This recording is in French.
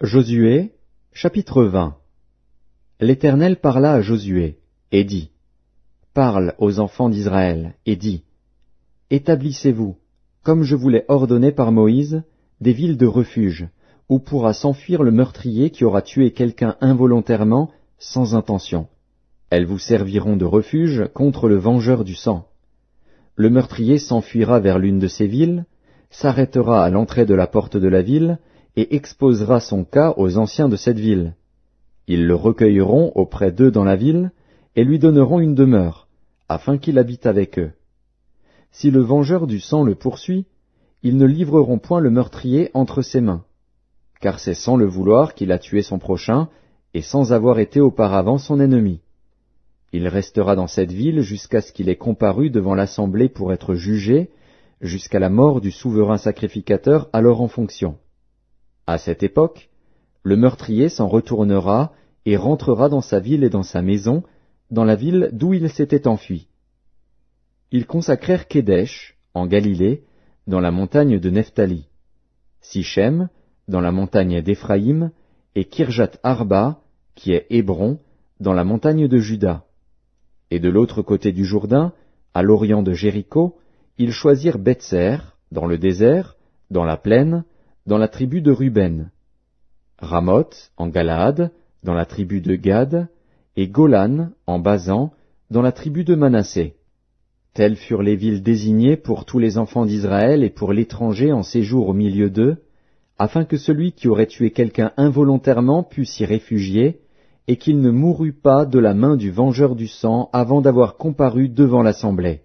Josué, chapitre 20. L'Éternel parla à Josué, et dit, Parle aux enfants d'Israël, et dis, Établissez-vous, comme je vous l'ai ordonné par Moïse, des villes de refuge, où pourra s'enfuir le meurtrier qui aura tué quelqu'un involontairement, sans intention. Elles vous serviront de refuge contre le vengeur du sang. Le meurtrier s'enfuira vers l'une de ces villes, s'arrêtera à l'entrée de la porte de la ville, et exposera son cas aux anciens de cette ville. Ils le recueilleront auprès d'eux dans la ville, et lui donneront une demeure, afin qu'il habite avec eux. Si le vengeur du sang le poursuit, ils ne livreront point le meurtrier entre ses mains, car c'est sans le vouloir qu'il a tué son prochain, et sans avoir été auparavant son ennemi. Il restera dans cette ville jusqu'à ce qu'il ait comparu devant l'assemblée pour être jugé, jusqu'à la mort du souverain sacrificateur alors en fonction. À cette époque, le meurtrier s'en retournera et rentrera dans sa ville et dans sa maison, dans la ville d'où il s'était enfui. Ils consacrèrent Kédesh, en Galilée, dans la montagne de Nephtali, Sichem, dans la montagne d'Éphraïm, et Kirjat Arba, qui est Hébron, dans la montagne de Juda. Et de l'autre côté du Jourdain, à l'orient de Jéricho, ils choisirent Bétser, dans le désert, dans la plaine, dans la tribu de Ruben, Ramoth, en Galaad, dans la tribu de Gad, et Golan, en Basan, dans la tribu de Manassé. Telles furent les villes désignées pour tous les enfants d'Israël et pour l'étranger en séjour au milieu d'eux, afin que celui qui aurait tué quelqu'un involontairement pût s'y réfugier, et qu'il ne mourût pas de la main du vengeur du sang avant d'avoir comparu devant l'assemblée.